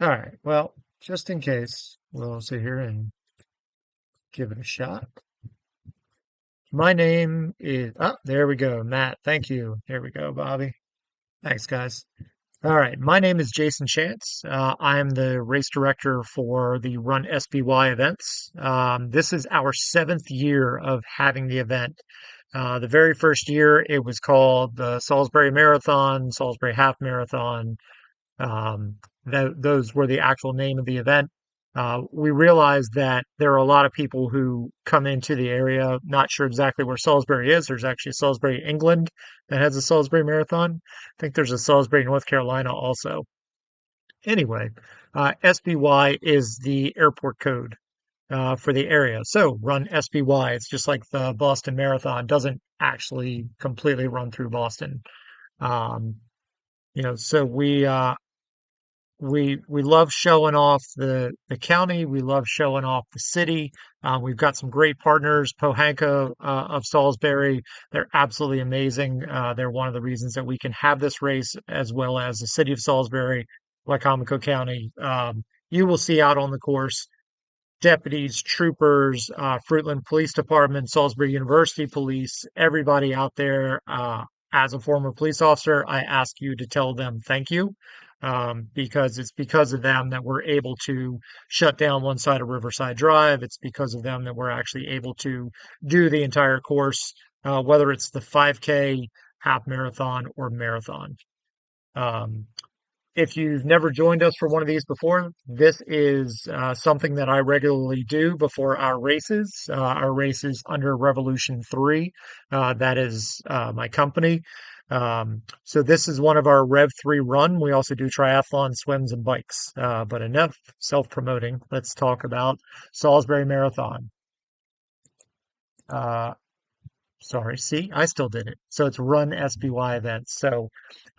All right. Well, just in case, we'll sit here and give it a shot. My name is, there we go. Matt, thank you. There we go, Bobby. Thanks, guys. All right. My name is Jason Chance. I am the race director for the Run SBY events. This is our seventh year of having the event. The very first year, it was called the Salisbury Marathon, Salisbury Half Marathon. Those were the actual name of the event. We realized that there are a lot of people who come into the area not sure exactly where Salisbury is. There's actually Salisbury, England, that has a Salisbury Marathon. I think there's a Salisbury, North Carolina also. Anyway, SBY is the airport code for the area. So run SBY. It's just like the Boston Marathon doesn't actually completely run through Boston. Um, so we love showing off the county. We love showing off the city. We've got some great partners, Pohanka of Salisbury. They're absolutely amazing. They're one of the reasons that we can have this race, as well as the city of Salisbury, Wycomico County. You will see out on the course deputies, troopers, Fruitland Police Department, Salisbury University Police, everybody out there. As a former police officer, I ask you to tell them thank you, because it's because of them that we're able to shut down one side of Riverside Drive. It's because of them that we're actually able to do the entire course, whether it's the 5K, half marathon, or marathon. Um, if you've never joined us for one of these before, this is something that I regularly do before our races. Our races under Revolution 3, that is my company. So this is one of our Rev 3 run. We also do triathlon, swims, and bikes. But enough self-promoting. Let's talk about Salisbury Marathon. Uh, Sorry, see, I still did it. So it's Run SBY Events. So,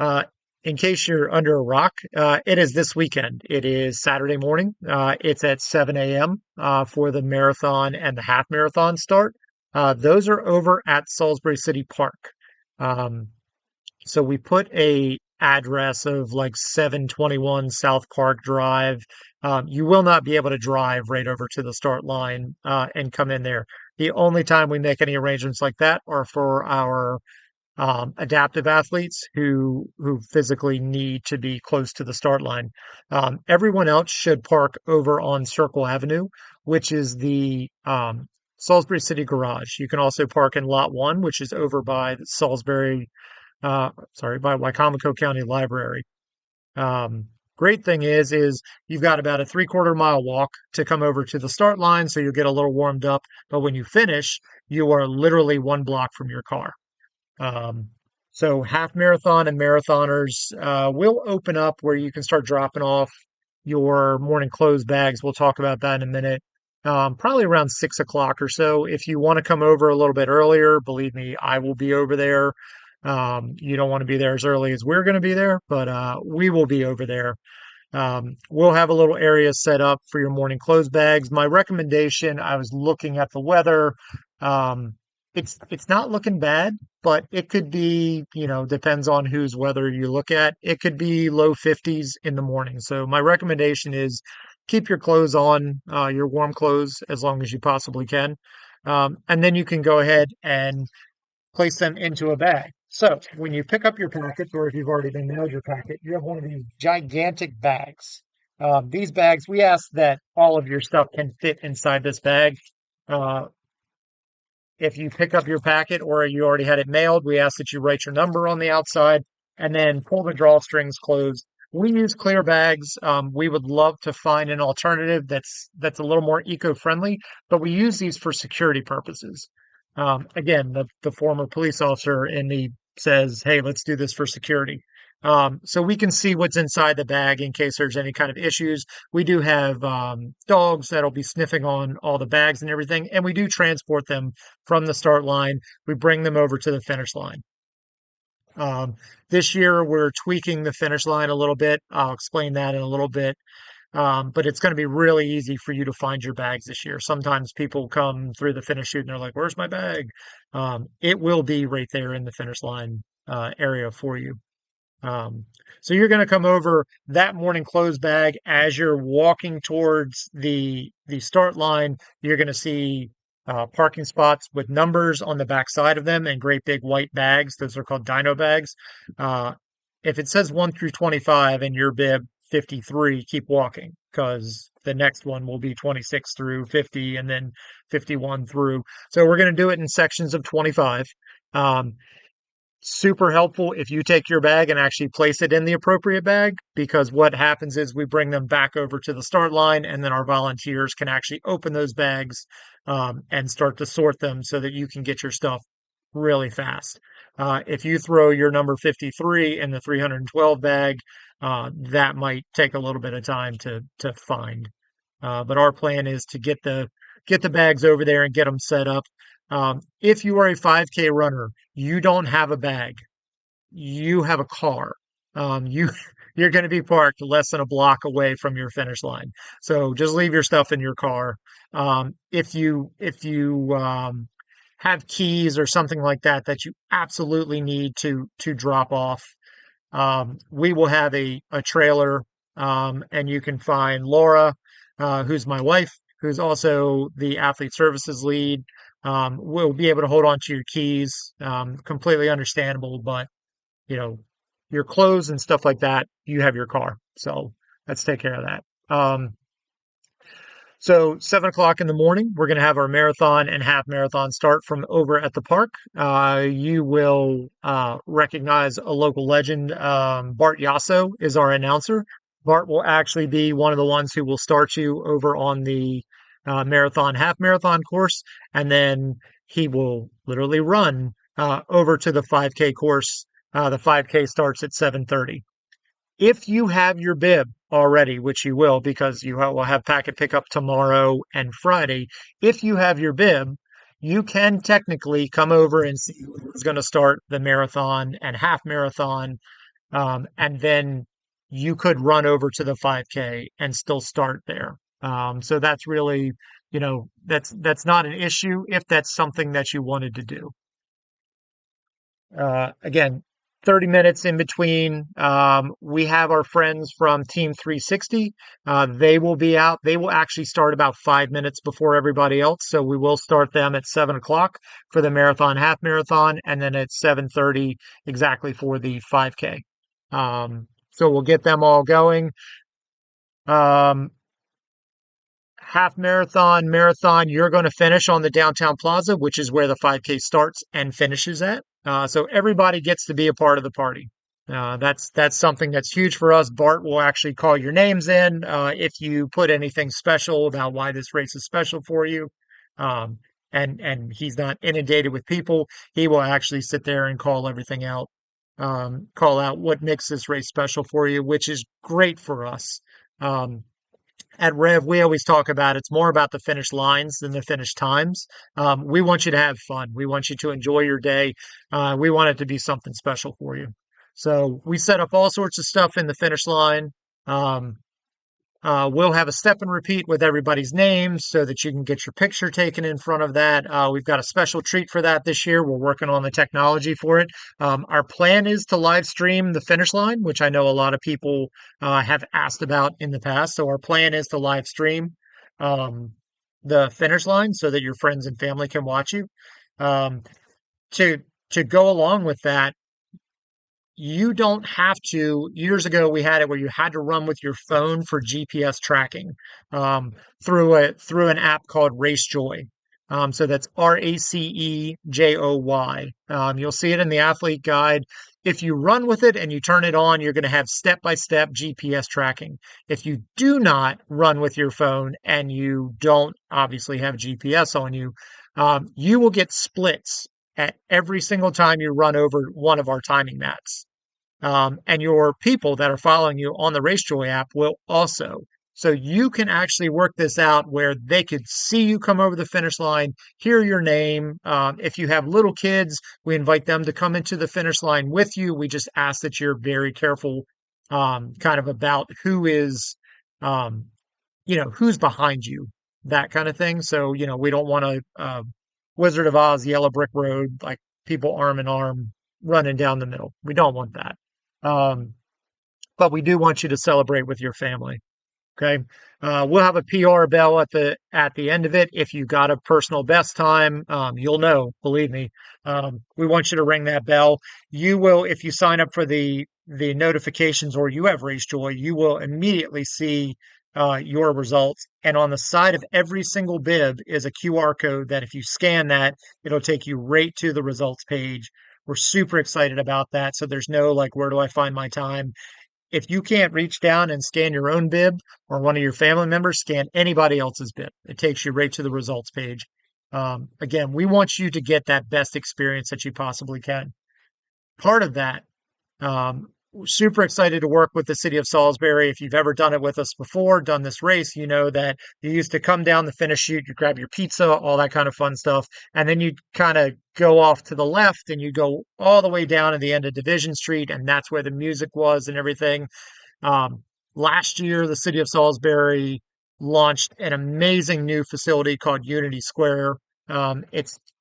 uh, in case you're under a rock, it is this weekend. It is Saturday morning. It's at 7 a.m. For the marathon and the half marathon start. Those are over at Salisbury City Park. Um, so we put a address of like 721 South Park Drive. You will not be able to drive right over to the start line and come in there. The only time we make any arrangements like that are for our adaptive athletes who physically need to be close to the start line. Everyone else should park over on Circle Avenue, which is the Salisbury City Garage. You can also park in Lot 1, which is over by the by Wycomico County Library. Um, Great thing is you've got about a 3/4 mile walk to come over to the start line, so you'll get a little warmed up. But when you finish, you are literally one block from your car. Um, so half marathon and marathoners will open up where you can start dropping off your morning clothes bags. We'll talk about that in a minute. Probably around 6 o'clock or so. If you want to come over a little bit earlier, believe me, I will be over there. You don't want to be there as early as we're going to be there, but we will be over there. We'll have a little area set up for your morning clothes bags. My recommendation, I was looking at the weather. Um, it's not looking bad, but it could be, depends on whose weather you look at. It could be low 50s in the morning. So my recommendation is keep your clothes on, your warm clothes, as long as you possibly can. And then you can go ahead and place them into a bag. So when you pick up your packet, or if you've already been mailed your packet, you have one of these gigantic bags. These bags, we ask that all of your stuff can fit inside this bag. Uh, if you pick up your packet or you already had it mailed, we ask that you write your number on the outside and then pull the drawstrings closed. We use clear bags. We would love to find an alternative that's a little more eco-friendly, but we use these for security purposes. Again, the former police officer in me says, "Hey, let's do this for security." So we can see what's inside the bag in case there's any kind of issues. We do have dogs that'll be sniffing on all the bags and everything, and we do transport them from the start line. We bring them over to the finish line. Um, this year, we're tweaking the finish line a little bit. I'll explain that in a little bit. But it's going to be really easy for you to find your bags this year. Sometimes people come through the finish chute and they're like, "Where's my bag?" It will be right there in the finish line area for you. Um, so you're going to come over that morning clothes bag as you're walking towards the start line. You're going to see parking spots with numbers on the back side of them and great big white bags. Those are called dyno bags. Uh, if it says 1 through 25 and your bib 53, keep walking because the next one will be 26 through 50 and then 51 through. So we're going to do it in sections of 25. Um, Super helpful if you take your bag and actually place it in the appropriate bag, because what happens is we bring them back over to the start line and then our volunteers can actually open those bags and start to sort them so that you can get your stuff really fast. If you throw your number 53 in the 312 bag, that might take a little bit of time to find. But our plan is to get the bags over there and get them set up. If you are a 5K runner, you don't have a bag. You have a car. You you're going to be parked less than a block away from your finish line. So just leave your stuff in your car. If you have keys or something like that that you absolutely need to drop off, we will have a trailer, and you can find Laura, who's my wife, who's also the athlete services lead. Will be able to hold on to your keys. Completely understandable, but you know, your clothes and stuff like that, you have your car. So let's take care of that. So 7 o'clock in the morning, we're going to have our marathon and half marathon start from over at the park. You will recognize a local legend. Bart Yasso is our announcer. Bart will actually be one of the ones who will start you over on the marathon, half marathon course, and then he will literally run over to the 5K course. The 5K starts at 7:30. If you have your bib already, which you will because you will have packet pickup tomorrow and Friday, if you have your bib, you can technically come over and see who's going to start the marathon and half marathon, and then you could run over to the 5K and still start there. So that's really, that's not an issue if that's something that you wanted to do. Again, 30 minutes in between. We have our friends from Team 360. They will be out. They will actually start about 5 minutes before everybody else. So we will start them at 7 o'clock for the marathon, half marathon, and then at 7:30 exactly for the 5K. So we'll get them all going. Um, Half marathon, marathon, you're going to finish on the downtown plaza, which is where the 5K starts and finishes at. So everybody gets to be a part of the party. That's something that's huge for us. Bart will actually call your names in if you put anything special about why this race is special for you. Um, and he's not inundated with people. He will actually sit there and call everything out, call out what makes this race special for you, which is great for us. Um, at Rev, we always talk about it's more about the finish lines than the finish times. We want you to have fun. We want you to enjoy your day. We want it to be something special for you. So we set up all sorts of stuff in the finish line. Um, we'll have a step and repeat with everybody's names so that you can get your picture taken in front of that. We've got a special treat for that this year. We're working on the technology for it. Our plan is to live stream the finish line, which I know a lot of people have asked about in the past. So our plan is to live stream um, the finish line so that your friends and family can watch you. Um, to to go along with that, you don't have to. Years ago, we had it where you had to run with your phone for GPS tracking through an app called RaceJoy. So that's RACEJOY. You'll see it in the athlete guide. If you run with it and you turn it on, you're going to have step-by-step GPS tracking. If you do not run with your phone and you don't obviously have GPS on you, you will get splits at every single time you run over one of our timing mats. And your people that are following you on the RaceJoy app will also. So you can actually work this out where they could see you come over the finish line, hear your name. If you have little kids, we invite them to come into the finish line with you. We just ask that you're very careful, kind of about who is, um, who's behind you, that kind of thing. So, we don't want to Wizard of Oz, Yellow Brick Road, like people arm in arm running down the middle. We don't want that. Um, but we do want you to celebrate with your family. Okay. We'll have a PR bell at the end of it. If you got a personal best time, you'll know, believe me. We want you to ring that bell. You will, if you sign up for the notifications or you have Race Joy, you will immediately see your results. And on the side of every single bib is a QR code that if you scan that, it'll take you right to the results page. We're super excited about that. So there's no like, where do I find my time? If you can't reach down and scan your own bib or one of your family members, scan anybody else's bib. It takes you right to the results page. Again, we want you to get that best experience that you possibly can. Part of that, um, super excited to work with the city of Salisbury. If you've ever done it with us before, done this race, you know that you used to come down the finish chute, you grab your pizza, all that kind of fun stuff, and then you kind of go off to the left and you go all the way down to the end of Division Street, and that's where the music was and everything. Um, Last year, the city of Salisbury launched an amazing new facility called Unity Square.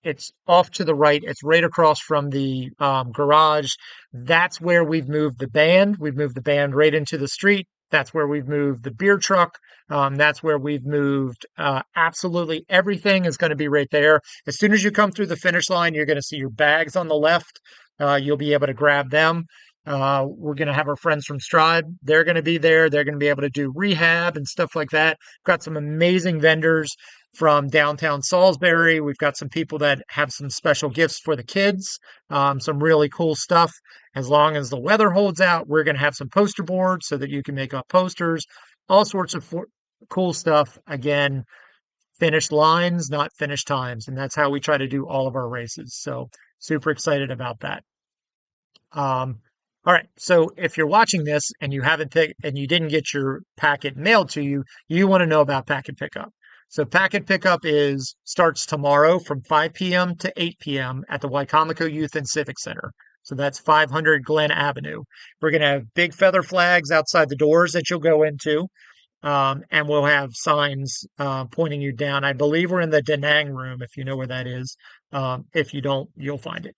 It's off to the right. It's right across from the garage. That's where we've moved the band. We've moved the band right into the street. That's where we've moved the beer truck. That's where we've moved absolutely everything is going to be right there. As soon as you come through the finish line, you're going to see your bags on the left. You'll be able to grab them. We're going to have our friends from Stride. They're going to be there. They're going to be able to do rehab and stuff like that. Got some amazing vendors from downtown Salisbury. We've got some people that have some special gifts for the kids, some really cool stuff. As long as the weather holds out, we're going to have some poster boards so that you can make up posters, all sorts of cool stuff. Again, finished lines, not finished times. And that's how we try to do all of our races. So super excited about that. Um, all right. So if you're watching this and you haven't picked and you didn't get your packet mailed to you, you want to know about packet pickup. So packet pickup is starts tomorrow from 5 p.m. to 8 p.m. at the Wycomico Youth and Civic Center. So that's 500 Glen Avenue. We're going to have big feather flags outside the doors that you'll go into. And we'll have signs pointing you down. I believe we're in the Da Nang room, if you know where that is. If you don't, you'll find it.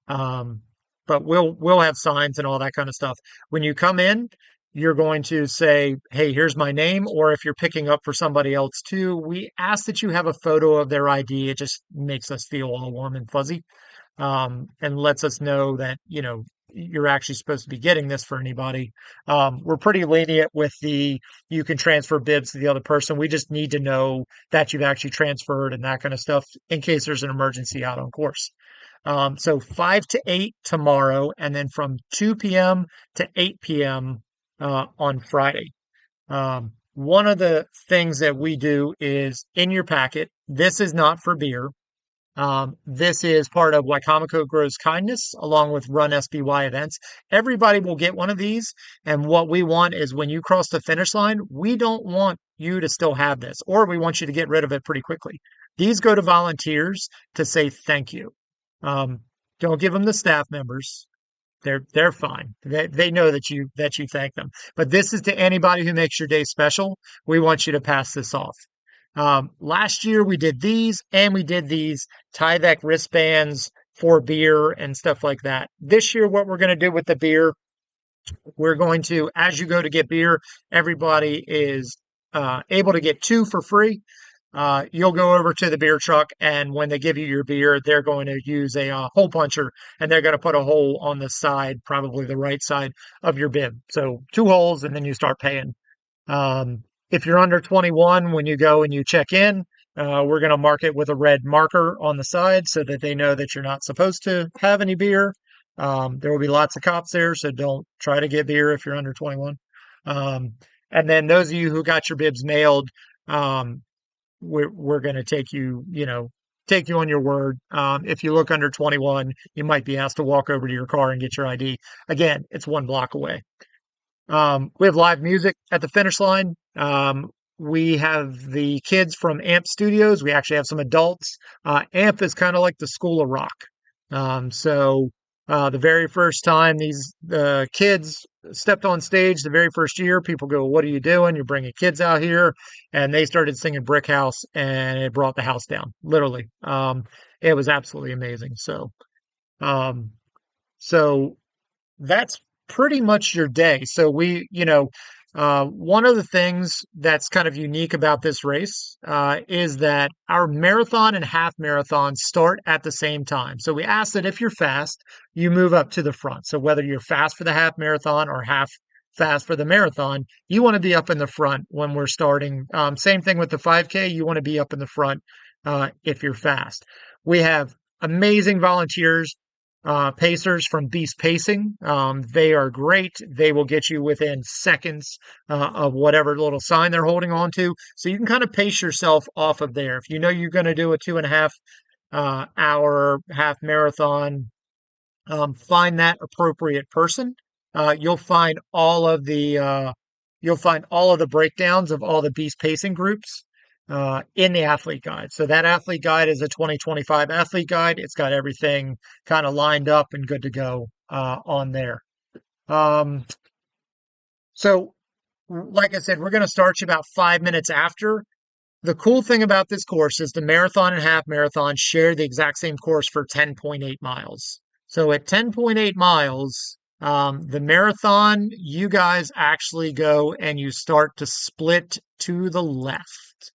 Um, but we'll have signs and all that kind of stuff. When you come in, you're going to say, "Hey, here's my name," or if you're picking up for somebody else too, we ask that you have a photo of their ID. It just makes us feel all warm and fuzzy, and lets us know that you're actually supposed to be getting this for anybody. We're pretty lenient with the you can transfer bibs to the other person. We just need to know that you've actually transferred and that kind of stuff in case there's an emergency out on course. So 5 to 8 tomorrow, and then from 2 p.m. to 8 p.m. On Friday. One of the things that we do is in your packet, this is not for beer. This is part of Wycomico Grows Kindness along with RunSBY Events. Everybody will get one of these. And what we want is when you cross the finish line, we don't want you to still have this, or we want you to get rid of it pretty quickly. These go to volunteers to say thank you. Um, don't give them to staff members. They're fine. They know that you thank them. But this is to anybody who makes your day special. We want you to pass this off. Last year we did these and we did these Tyvek wristbands for beer and stuff like that. This year, what we're going to do with the beer, we're going to, as you go to get beer, everybody is able to get two for free. You'll go over to the beer truck, and when they give you your beer, they're going to use a hole puncher, and they're going to put a hole on the side, probably the right side of your bib. So two holes, and then you start paying. If you're under 21, when you go and you check in, we're going to mark it with a red marker on the side so that they know that you're not supposed to have any beer. There will be lots of cops there, so don't try to get beer if you're under 21. Um, and then those of you who got your bibs mailed, um, we're going to take you on your word. If you look under 21, you might be asked to walk over to your car and get your ID. Again, it's 1 block away. We have live music at the finish line. We have the kids from AMP Studios. We actually have some adults. AMP is kind of like the School of Rock. The very first time these kids stepped on stage, the very first year, people go, "What are you doing? You're bringing kids out here," and they started singing "Brick House," and it brought the house down, literally. It was absolutely amazing. Um, so that's pretty much your day. So one of the things that's kind of unique about this race is that our marathon and half marathon start at the same time. So we ask that if you're fast, you move up to the front. So whether you're fast for the half marathon or half fast for the marathon, you want to be up in the front when we're starting. Same thing with the 5K, you want to be up in the front if you're fast. We have amazing volunteers, pacers from Beast Pacing. They are great. They will get you within seconds of whatever little sign they're holding on to. So you can kind of pace yourself off of there. If you know you're going to do a 2.5 hour half marathon, find that appropriate person. You'll find all of the breakdowns of all the beast pacing groups in the athlete guide. So that athlete guide is a 2025 athlete guide. It's got everything kind of lined up and good to go on there. Um, so, like I said, we're going to start you about 5 minutes after. The cool thing about this course is the marathon and half marathon share the exact same course for 10.8 miles. So at 10.8 miles, the marathon, you guys actually go and you start to split to the left.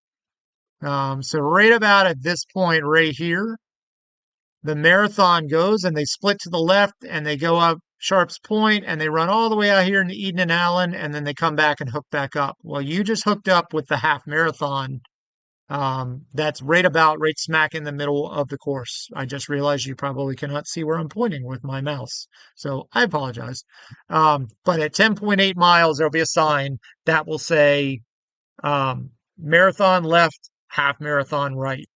So right about at this point right here, the marathon goes and they split to the left and they go up Sharps Point and they run all the way out here into Eden and Allen and then they come back and hook back up. Well, you just hooked up with the half marathon. That's right smack in the middle of the course. I just realized you probably cannot see where I'm pointing with my mouse. So I apologize. But at 10.8 miles, there'll be a sign that will say, marathon left, half marathon right.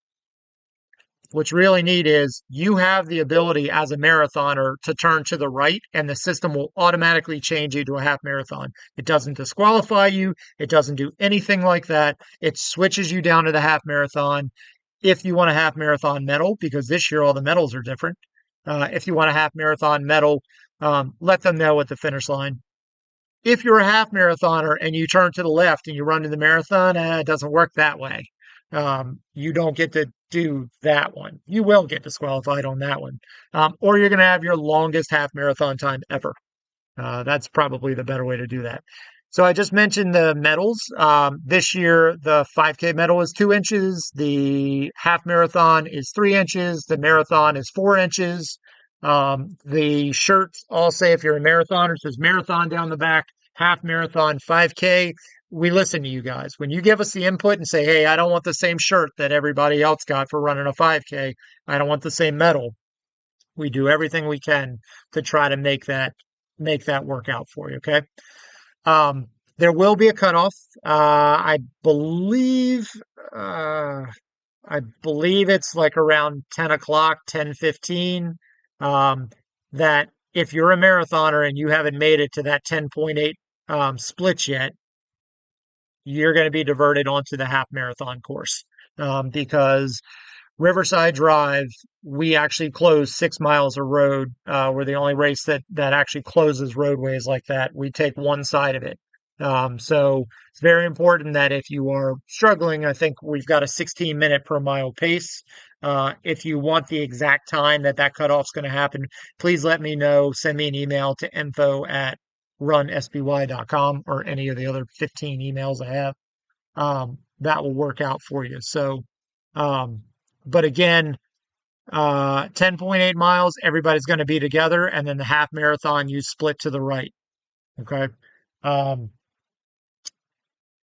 What's really neat is you have the ability as a marathoner to turn to the right and the system will automatically change you to a half marathon. It doesn't disqualify you. It doesn't do anything like that. It switches you down to the half marathon. If you want a half marathon medal, because this year all the medals are different. If you want a half marathon medal, let them know at the finish line. If you're a half marathoner and you turn to the left and you run to the marathon, it doesn't work that way. You don't get to do that one. You will get disqualified on that one. Or you're going to have your longest half marathon time ever. That's probably the better way to do that. So I just mentioned the medals. This year, the 5K medal is 2 inches. The half marathon is 3 inches. The marathon is 4 inches. The shirts all say if you're a marathoner, it says marathon down the back, half marathon, 5K. We listen to you guys. When you give us the input and say, hey, I don't want the same shirt that everybody else got for running a 5K. I don't want the same medal. We do everything we can to try to make that work out for you. Okay. There will be a cutoff. Uh, I believe it's like around 10 o'clock, 10:15. That if you're a marathoner and you haven't made it to that 10.8 split yet, you're going to be diverted onto the half marathon course. Because Riverside Drive, we actually close 6 miles of road. We're the only race that actually closes roadways like that. We take one side of it. So it's very important that if you are struggling, I think we've got a 16-minute per mile pace. If you want the exact time that cutoff's going to happen, please let me know. Send me an email to info@runsby.com or any of the other 15 emails I have. That will work out for you. So, but again, 10.8 miles, everybody's going to be together. And then the half marathon, you split to the right. Okay. Um,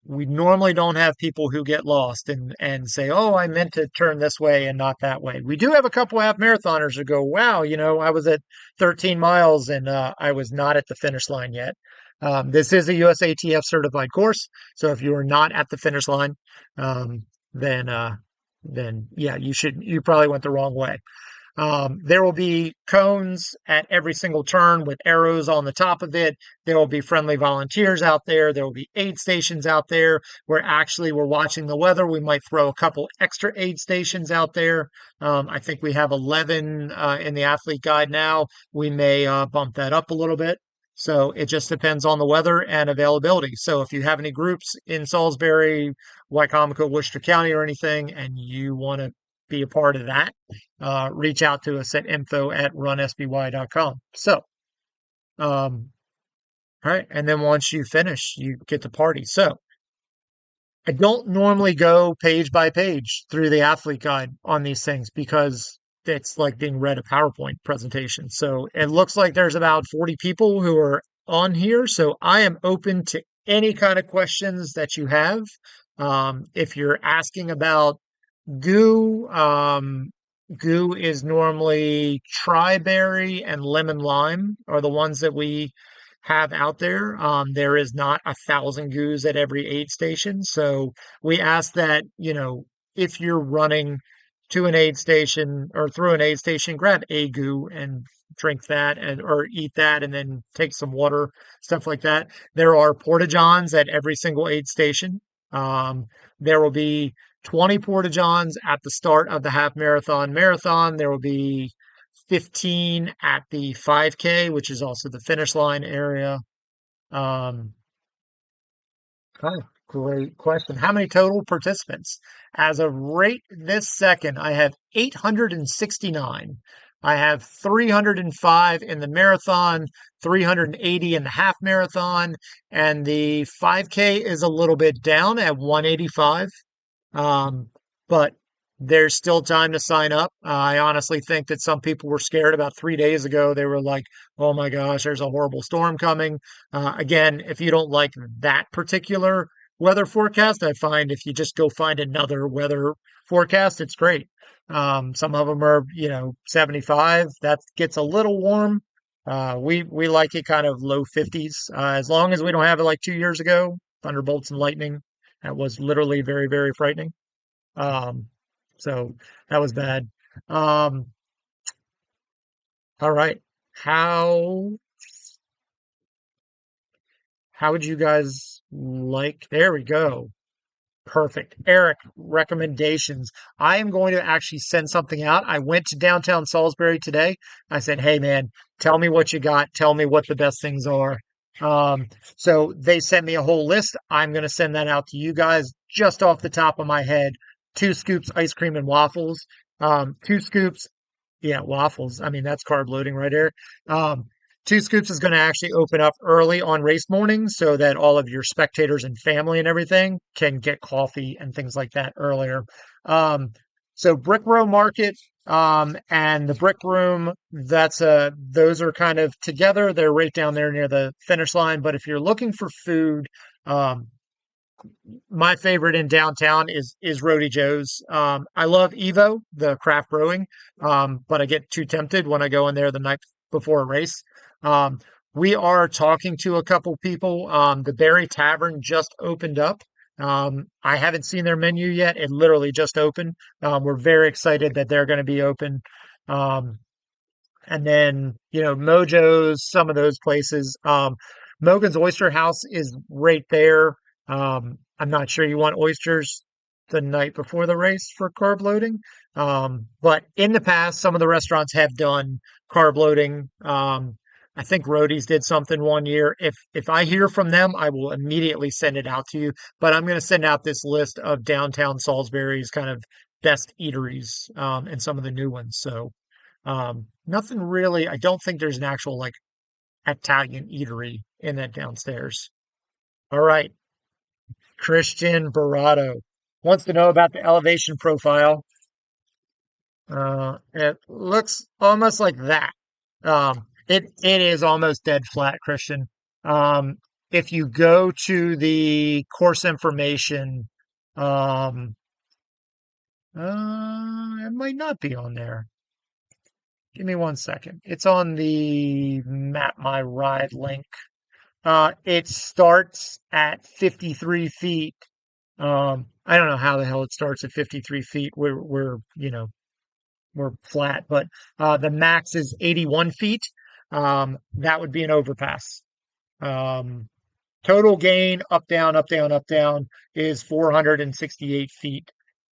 we normally don't have people who get lost and say, oh, I meant to turn this way and not that way. We do have a couple half marathoners who go, wow, I was at 13 miles and I was not at the finish line yet. This is a USATF certified course. So if you are not at the finish line, um, then, uh, then yeah, you probably went the wrong way. There will be cones at every single turn with arrows on the top of it. There will be friendly volunteers out there. There will be aid stations out there where actually we're watching the weather. We might throw a couple extra aid stations out there. I think we have 11 in the athlete guide now. We may bump that up a little bit. So it just depends on the weather and availability. So if you have any groups in Salisbury, Wycomico, Worcester County, or anything, and you want to be a part of that, reach out to us at info@runsby.com. So, um, All right. And then once you finish, you get to party. So I don't normally go page by page through the athlete guide on these things because it's like being read a PowerPoint presentation. So it looks like there's about 40 people who are on here. So I am open to any kind of questions that you have. If you're asking about goo, goo is normally tri-berry and lemon lime are the ones that we have out there. There is not 1,000 goos at every aid station, so we ask that, if you're running to an aid station or through an aid station, grab a goo and drink that and or eat that and then take some water, stuff like that. There are porta johns at every single aid station. Um, there will be 20 porta johns at the start of the half marathon marathon. There will be 15 at the 5K, which is also the finish line area. Um, oh, great question. How many total participants? As of right this second, I have 869. I have 305 in the marathon, 380 in the half marathon, and the 5K is a little bit down at 185. Um, but there's still time to sign up. I honestly think that some people were scared about 3 days ago. They were like, oh my gosh, there's a horrible storm coming. Again, if you don't like that particular weather forecast, I find if you just go find another weather forecast, it's great. Some of them are, 75. That gets a little warm. We like it kind of low 50s, as long as we don't have it like 2 years ago, thunderbolts and lightning. That was literally very, very frightening. Um, so that was bad. Um, all right. How how would you guys like? There we go. Perfect. Eric, recommendations. I am going to actually send something out. I went to downtown Salisbury today. I said, hey man, tell me what you got. Tell me what the best things are. Um, so they sent me a whole list. I'm going to send that out to you guys just off the top of my head. 2 scoops ice cream and waffles. 2 scoops, yeah, waffles. I mean, that's carb loading right there. Um, 2 scoops is going to actually open up early on race morning so that all of your spectators and family and everything can get coffee and things like that earlier. Um, so Brick Row Market, and the Brick Room, those are kind of together. They're right down there near the finish line. But if you're looking for food, um, my favorite in downtown is Roadie Joe's. I love Evo, the craft brewing, but I get too tempted when I go in there the night before a race. Um, we are talking to a couple people. The Berry Tavern just opened up. I haven't seen their menu yet. It literally just opened. We're very excited that they're going to be open. Um, and then, Mojo's, some of those places. Mogan's Oyster House is right there. I'm not sure you want oysters the night before the race for carb loading. But in the past, some of the restaurants have done carb loading. I think Roadies did something one year. If I hear from them, I will immediately send it out to you. But I'm going to send out this list of downtown Salisbury's kind of best eateries, and some of the new ones. So nothing really. I don't think there's an actual like Italian eatery in that downstairs. All right. Christian Barato wants to know about the elevation profile. It looks almost like that. It is almost dead flat, Christian. Um, if you go to the course information, um, it might not be on there. Give me 1 second. It's on the Map My Ride link. It starts at 53 feet. I don't know how the hell it starts at 53 feet. We're flat, but the max is 81 feet. That would be an overpass. Um, Total gain up, down, up, down, up, down is 468 feet.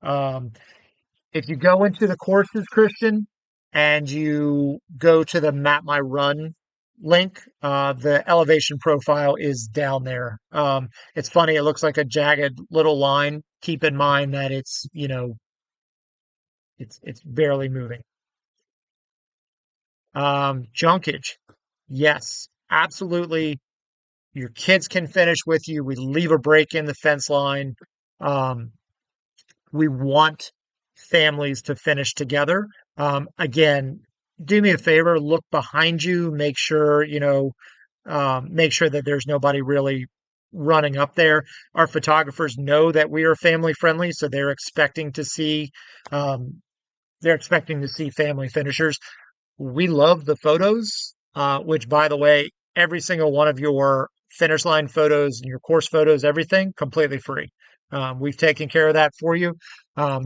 Um, if you go into the courses, Christian, and you go to the Map My Run link, the elevation profile is down there. It's funny, it looks like a jagged little line. Keep in mind that it's barely moving. Junkage. Yes, absolutely. Your kids can finish with you. We leave a break in the fence line. Um, we want families to finish together. Again, do me a favor, look behind you, make sure that there's nobody really running up there. Our photographers know that we are family friendly, so um, they're expecting to see family finishers. We love the photos, which, by the way, every single one of your finish line photos and your course photos, everything completely free. We've taken care of that for you.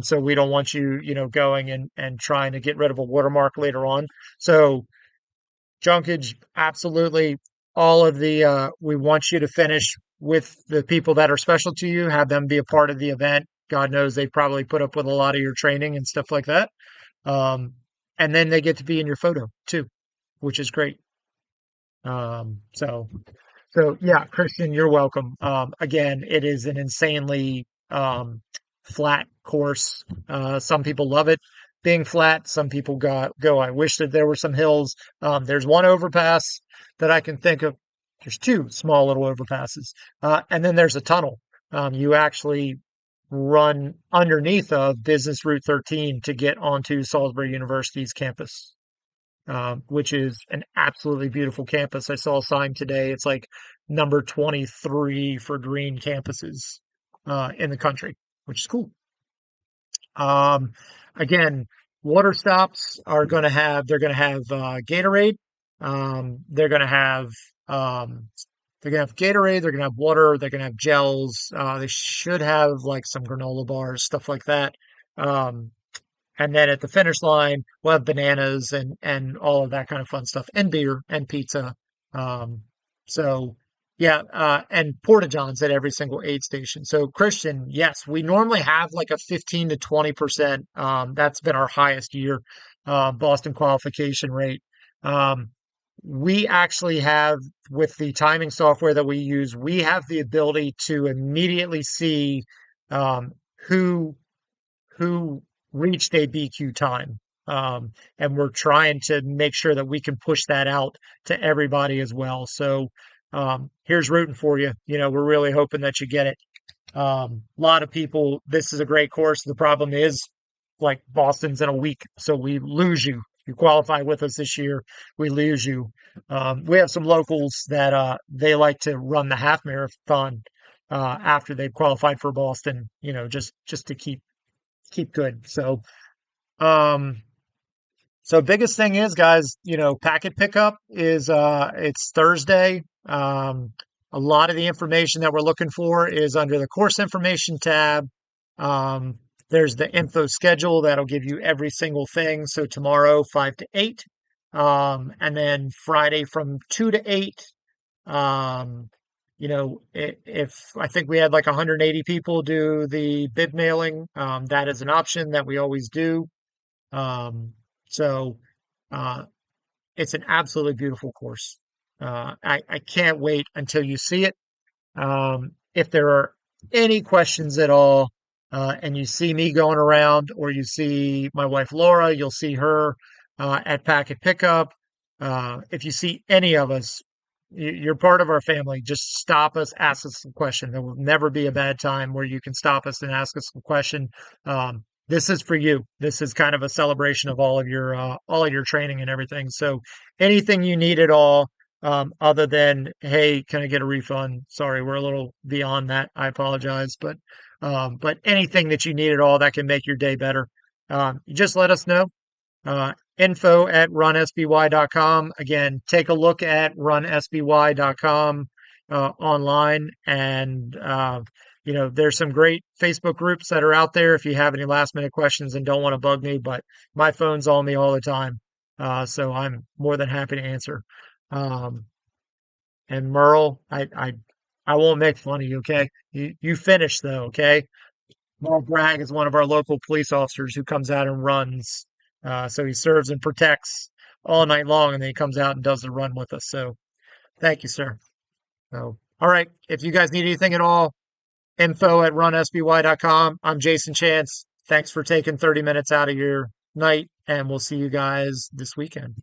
So we don't want you, going and trying to get rid of a watermark later on. So junkage, absolutely. We want you to finish with the people that are special to you, have them be a part of the event. God knows they probably put up with a lot of your training and stuff like that. Um, and then they get to be in your photo too, which is great. Um, so, so yeah, Christian, you're welcome. Again, it is an insanely flat course. Some people love it being flat. Some people go, I wish that there were some hills. There's one overpass that I can think of. There's two small little overpasses. And then there's a tunnel. You actually run underneath of Business Route 13 to get onto Salisbury University's campus, which is an absolutely beautiful campus. I saw a sign today. It's like number 23 for green campuses in the country, which is cool. Um, Again, water stops are they're going to have Gatorade. They're going to have, um, they're going to have Gatorade. They're going to have water. They're going to have gels. They should have like some granola bars, stuff like that. Um, and then at the finish line, we'll have bananas and all of that kind of fun stuff, and beer and pizza. Um, so yeah, and porta johns at every single aid station. So Christian, yes, we normally have like a 15 to 20%. That's been our highest year, Boston qualification rate. Um, we actually have, with the timing software that we use, we have the ability to immediately see um, who who reached a BQ time. And we're trying to make sure that we can push that out to everybody as well. So here's rooting for you. We're really hoping that you get it. A lot of people, this is a great course. The problem is, like, Boston's in a week, so we lose you. You qualify with us this year, we lose you. We have some locals that they like to run the half marathon after they've qualified for Boston, just to keep good. Um, so biggest thing is, guys, packet pickup is it's Thursday. A lot of the information that we're looking for is under the course information tab. Um, there's the info schedule that'll give you every single thing. So tomorrow 5 to 8, and then Friday from 2 to 8. Um, if I think we had like 180 people do the bid mailing, that is an option that we always do. Um, so uh, it's an absolutely beautiful course. I can't wait until you see it. If there are any questions at all, and you see me going around, or you see my wife Laura, you'll see her at Packet Pickup. If you see any of us, you're part of our family. Just stop us, ask us some question. There will never be a bad time where you can stop us and ask us some question. This is for you. This is kind of a celebration of all of your training and everything. So anything you need at all, other than, hey, can I get a refund? Sorry, we're a little beyond that. I apologize, but anything that you need at all that can make your day better, you just let us know. Info at runsby.com. Again, take a look at runsby.com online, and there's some great Facebook groups that are out there if you have any last minute questions and don't want to bug me, but my phone's on me all the time. So I'm more than happy to answer. Um, and Merle, I won't make fun of you, okay? You finish though, okay? Merle Bragg is one of our local police officers who comes out and runs. So he serves and protects all night long, and then he comes out and does the run with us. So thank you, sir. So, all right. If you guys need anything at all, info at runsby.com. I'm Jason Chance. Thanks for taking 30 minutes out of your night, and we'll see you guys this weekend.